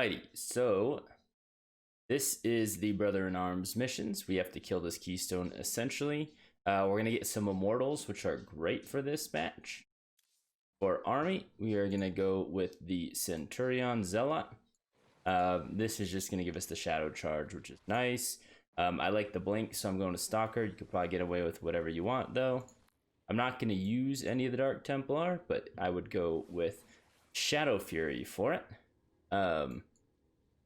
Alrighty, so this is the Brother in Arms missions. We have to kill this keystone essentially. We're gonna get some immortals, which are great for this match. For army, we are gonna go with the Centurion Zealot. This is just gonna give us the shadow charge, which is nice. I like the blink, so I'm going to Stalker. You could probably get away with whatever you want though. I'm not gonna use any of the Dark Templar, but I would go with Shadow Fury for it.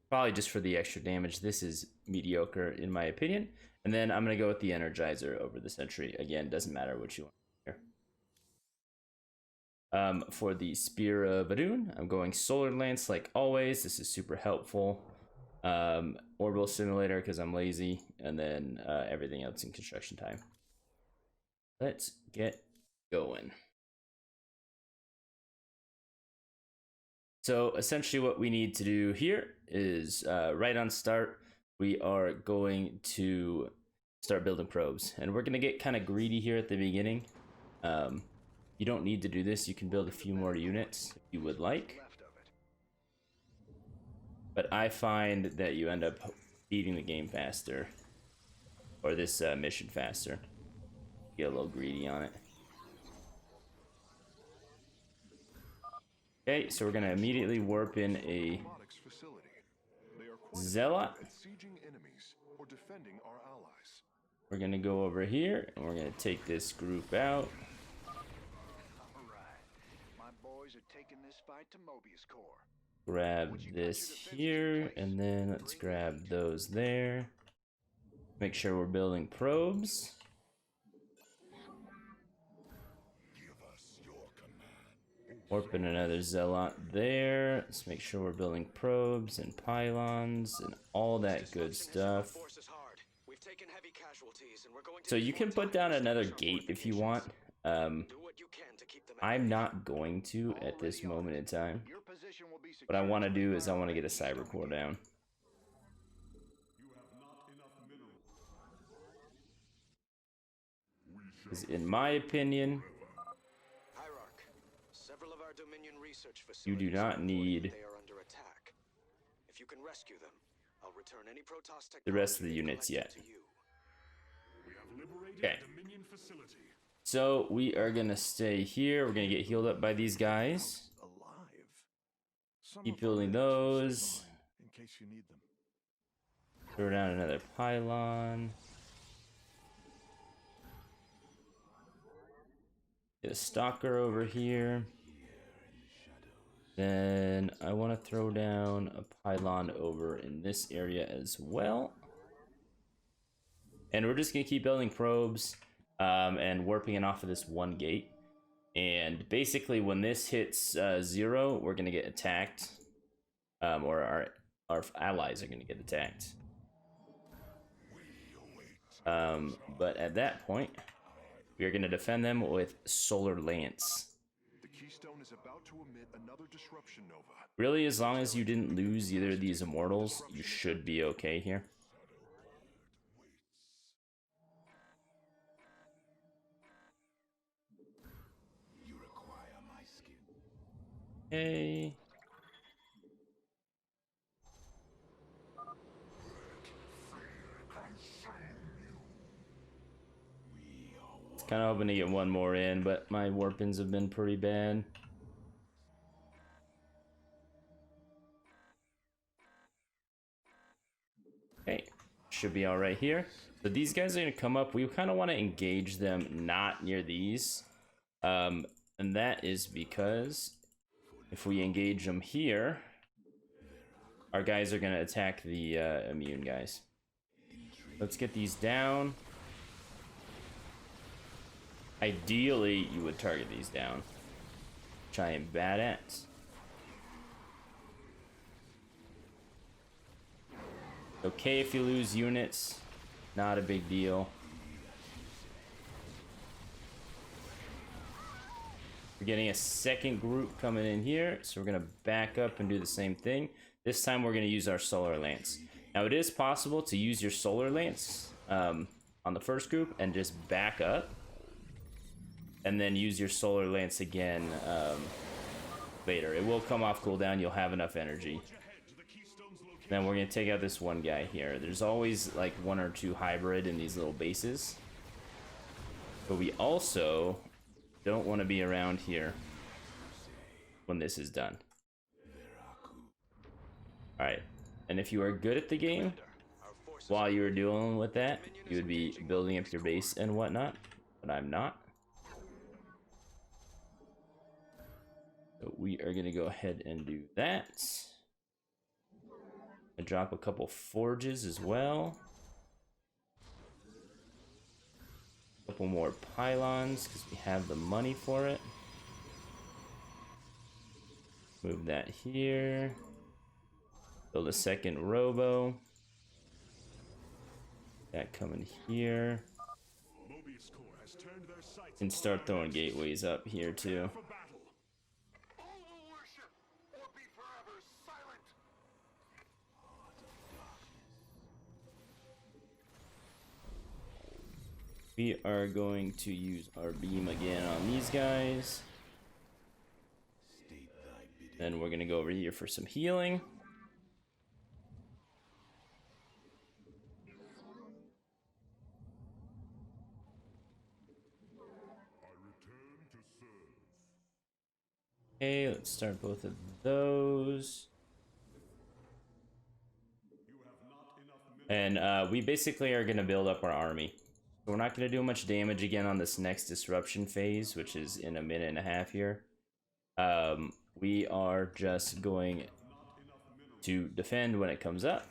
Probably just for the extra damage. This is mediocre in my opinion. And then I'm gonna go with the Energizer over the Sentry. Again, doesn't matter what you want here. For the Spear of Adun, I'm going Solar Lance like always. This is super helpful. Orbital Simulator because I'm lazy, and then everything else in construction time. Let's get going. So essentially what we need to do here is right on start, we are going to start building probes, and we're going to get kind of greedy here at the beginning. You don't need to do this. You can build a few more units if you would like. But I find that you end up beating the game faster, or this mission faster. Get a little greedy on it. Okay, so we're gonna immediately warp in a Zealot. We're gonna go over here and we're gonna take this group out. Grab this here, and then let's grab those there. Make sure we're building probes. Warping another Zealot there. Let's make sure we're building probes and pylons and all that good stuff. So you can put down another gate if you want. I'm not going to at this moment in time. What I want to do is I want to get a cyber core down. Because in my opinion, you do not need the rest of the units yet. Okay. So we are gonna stay here. We're gonna get healed up by these guys. Keep building those. Throw down another pylon. Get a stalker over here. Then I want to throw down a pylon over in this area as well. And we're just going to keep building probes and warping it off of this one gate. And basically when this hits 0, we're going to get attacked. Or our allies are going to get attacked. But at that point, we are going to defend them with Solar Lance. Really, as long as you didn't lose either of these immortals, you should be okay here. Okay. Kind of hoping to get one more in, but my warpins have been pretty bad. Okay, should be all right here. So these guys are going to come up. We kind of want to engage them not near these. And that is because if we engage them here, our guys are going to attack the immune guys. Let's get these down. Ideally, you would target these down, which I am bad at. Okay if you lose units, not a big deal. We're getting a second group coming in here, so we're going to back up and do the same thing. This time we're going to use our Solar Lance. Now it is possible to use your Solar Lance on the first group and just back up. And then use your Solar Lance again later. It will come off cooldown. You'll have enough energy. Then we're gonna take out this one guy here. There's always like one or two hybrid in these little bases. But we also don't want to be around here when this is done. Alright, and if you are good at the game, while you were dealing with that, you would be building up your base and whatnot, but I'm not. So we are gonna go ahead and do that. And drop a couple forges as well. A couple more pylons because we have the money for it. Move that here. Build a second robo. That coming here. And start throwing gateways up here too. We are going to use our beam again on these guys. Then we're going to go over here for some healing. Okay, let's start both of those. And we basically are going to build up our army. So we're not going to do much damage again on this next disruption phase, which is in a minute and a half here. We are just going to defend when it comes up.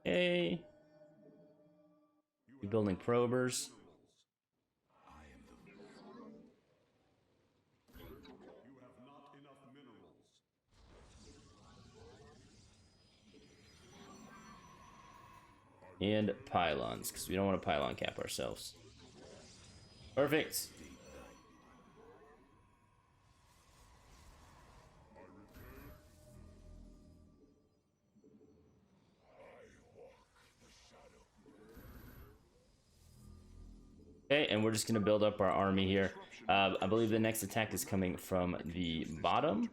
Okay. We're building probers. And pylons, because we don't want to pylon cap ourselves. Perfect. Okay, and we're just going to build up our army here. I believe the next attack is coming from the bottom.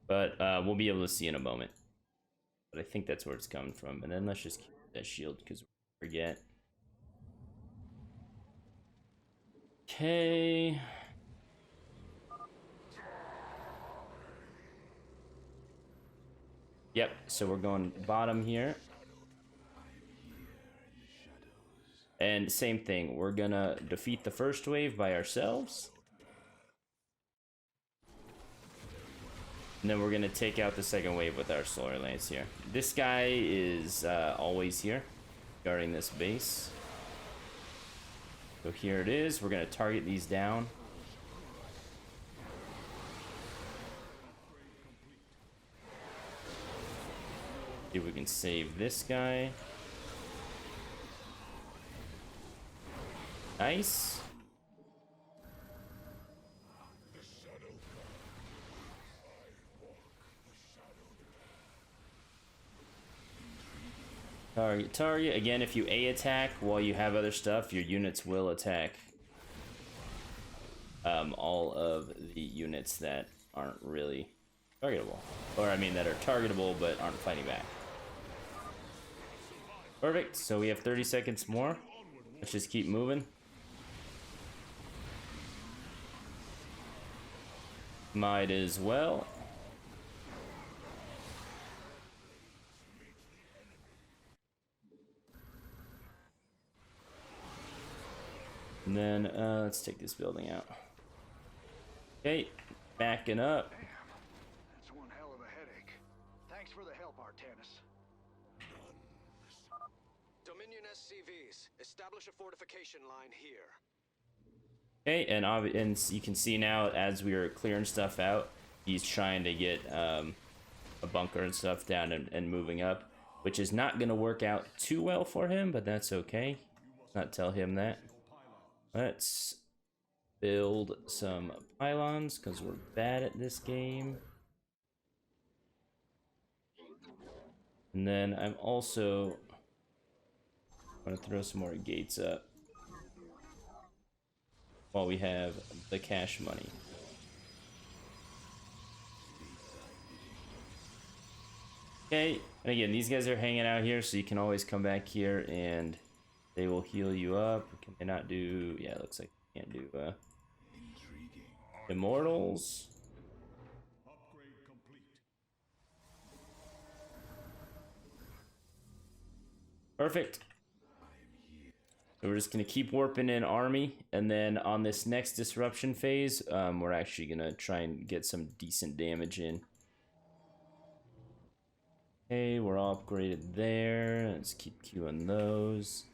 But we'll be able to see in a moment. But I think that's where it's coming from. And then let's just keep that shield because we forget. Okay. Yep, so we're going bottom here. And same thing, we're gonna defeat the first wave by ourselves. And then we're gonna take out the second wave with our solar lance here. This guy is always here, guarding this base. So here it is, we're gonna target these down. See if we can save this guy. Nice. Target. Again, if you A attack while you have other stuff, your units will attack all of the units that aren't really targetable. Or, I mean, that are targetable but aren't fighting back. Perfect. So we have 30 seconds more. Let's just keep moving. Might as well. And then let's take this building out. Okay, backing up. Damn, that's one hell of a headache. Thanks for the help, Artanis. Dominion SCVs, establish a fortification line here. Okay, and you can see now as we are clearing stuff out, he's trying to get a bunker and stuff down and moving up, which is not going to work out too well for him, but that's okay. Let's not tell him that. Let's build some pylons because we're bad at this game. And then I'm also going to throw some more gates up. while we have the cash money. Okay, and again, these guys are hanging out here, so you can always come back here and they will heal you up. Can they not do... Yeah, it looks like they can't do immortals. Perfect. So we're just going to keep warping in army, and then on this next disruption phase, we're actually going to try and get some decent damage in. Okay, we're all upgraded there. Let's keep queuing those.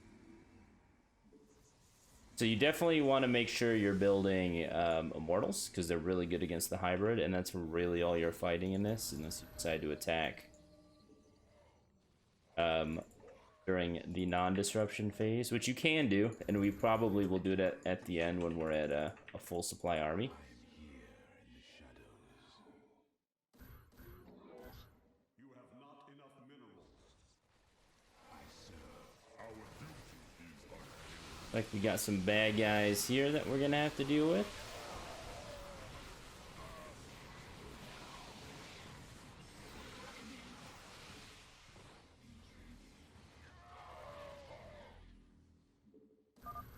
So you definitely want to make sure you're building immortals, because they're really good against the hybrid, and that's really all you're fighting in this, unless you decide to attack during the non-disruption phase, which you can do, and we probably will do it at the end when we're at a full supply army. Like, we got some bad guys here that we're gonna have to deal with.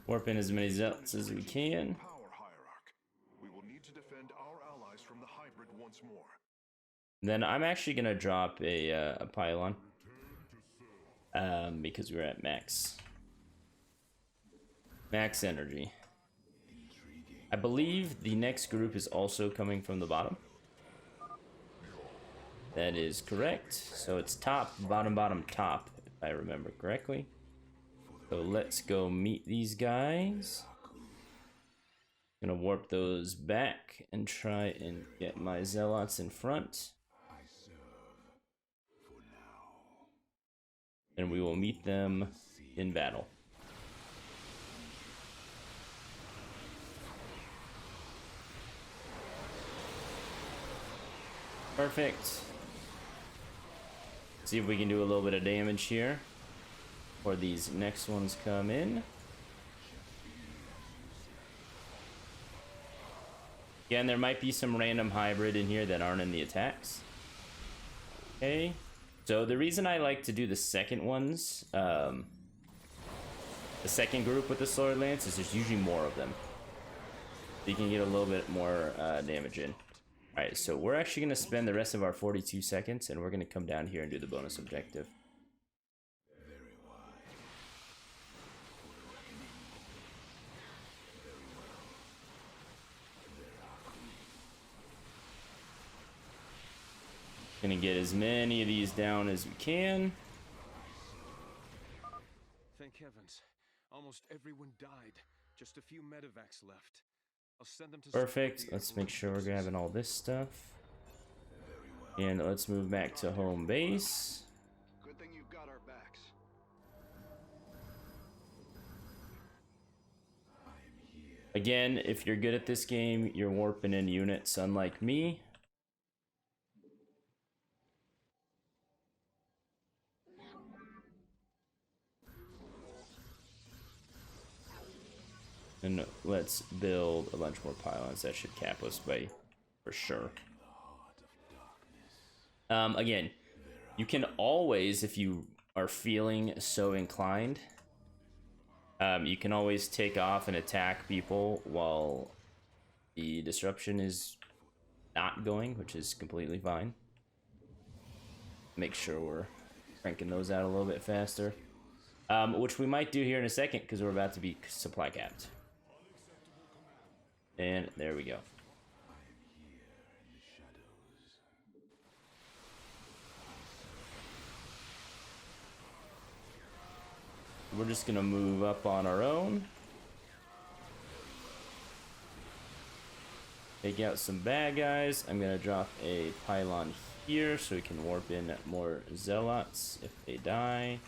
Warp in as many zealots as we can. Power hierarchy. We will need to defend our allies from the hybrid once more. Then I'm actually gonna drop a pylon, because we're at max energy. I believe the next group is also coming from the bottom. That is correct. So it's top, bottom, bottom, top, if I remember correctly. So let's go meet these guys. Gonna warp those back and try and get my zealots in front. And we will meet them in battle. Perfect. See if we can do a little bit of damage here before these next ones come in. Again, there might be some random hybrid in here that aren't in the attacks. Okay. So the reason I like to do the second ones, the second group with the sword lance, is there's usually more of them. So you can get a little bit more damage in. Alright, so we're actually going to spend the rest of our 42 seconds, and we're going to come down here and do the bonus objective. Gonna get as many of these down as we can. Thank heavens. Almost everyone died. Just a few medevacs left. I'll send them to Perfect. Let's make sure we're grabbing all this stuff. And let's move back to home base. Good thing you've got our backs. Again, if you're good at this game, you're warping in units, unlike me. And let's build a bunch more pylons. That should cap us by for sure. Again, you can always, if you are feeling so inclined, you can always take off and attack people while the disruption is not going, which is completely fine. Make sure we're cranking those out a little bit faster, which we might do here in a second because we're about to be supply capped. And there we go. We're just gonna move up on our own. Take out some bad guys. I'm gonna drop a pylon here so we can warp in more zealots if they die.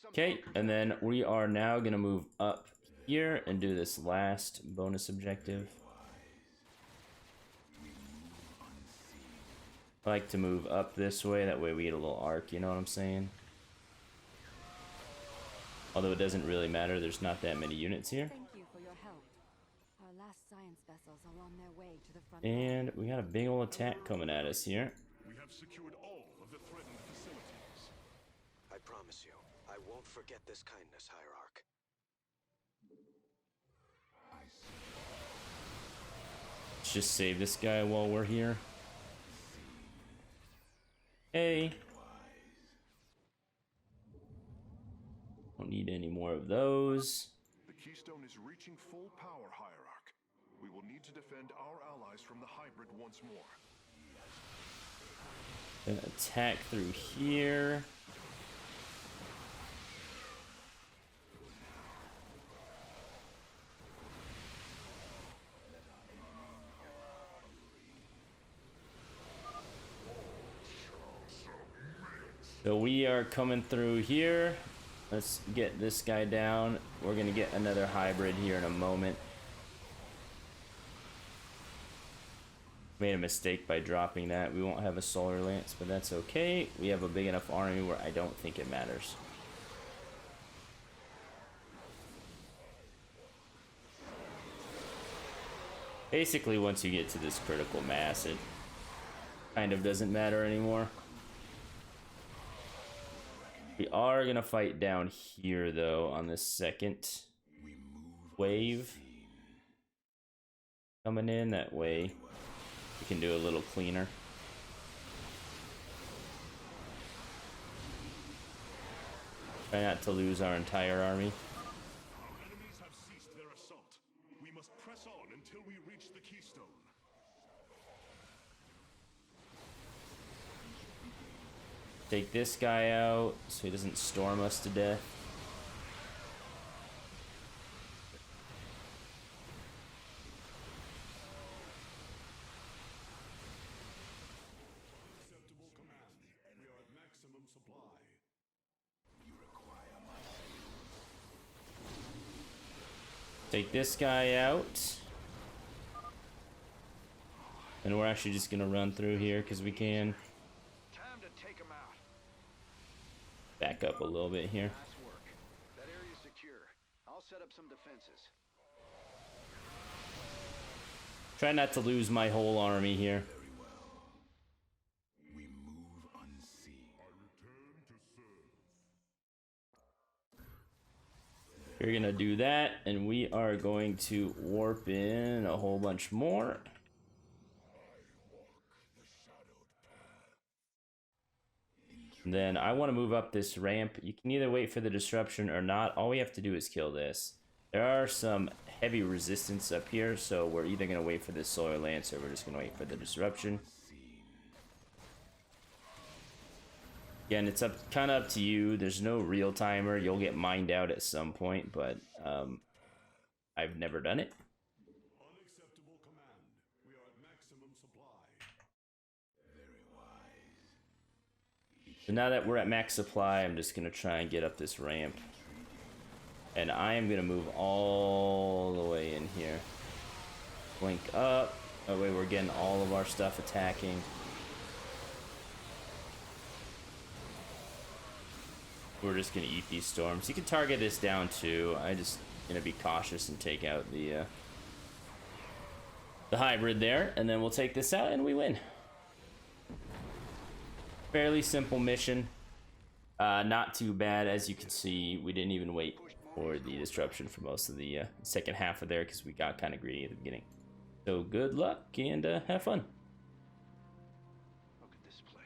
Okay, and then we are now gonna move up here and do this last bonus objective. I like to move up this way, that way we get a little arc, you know what I'm saying? Although it doesn't really matter, there's not that many units here. Thank you for your help. Our last science vessels are on their way to the front. And we got a big old attack coming at us here. We have secured all of the threatened facilities. I promise you, I won't forget this kindness, Hierarch. Let's just save this guy while we're here. Hey. Don't need any more of those. The Keystone is reaching full power, Hierarch. We will need to defend our allies from the hybrid once more. Gonna attack through here. So we are coming through here. Let's get this guy down. We're gonna get another hybrid here in a moment. Made a mistake by dropping that. We won't have a solar lance, but that's okay. We have a big enough army where I don't think it matters. Basically, once you get to this critical mass, it kind of doesn't matter anymore. We are gonna fight down here though on this second wave coming in. That way we can do a little cleaner. Try not to lose our entire army. Our enemies have ceased their assault. We must press on until we reach the Keystone. Take this guy out so he doesn't storm us to death. Acceptable command. We are at maximum supply. Take this guy out. And we're actually just gonna run through here because we can. Time to take 'em out. Back up a little bit here. Nice work. That area's secure. I'll set up some defenses. Try not to lose my whole army here. We move unseen. I return to serve. We're gonna do that, and we are going to warp in a whole bunch more. And then I want to move up this ramp. You can either wait for the disruption or not. All we have to do is kill this. There are some heavy resistance up here, so we're either going to wait for this solar lance or we're just going to wait for the disruption. Again, it's kind of up to you. There's no real timer. You'll get mined out at some point, but I've never done it. Unacceptable command. We are at maximum supply. Very wise. So now that we're at max supply, I'm just going to try and get up this ramp. And I am going to move all the way in here. Blink up. That way we're getting all of our stuff attacking. We're just going to eat these storms. You can target this down too. I just going to be cautious and take out the hybrid there. And then we'll take this out and we win. Fairly simple mission. Not too bad. As you can see, we didn't even wait for the disruption for most of the second half of there because we got kind of greedy at the beginning. So good luck and have fun.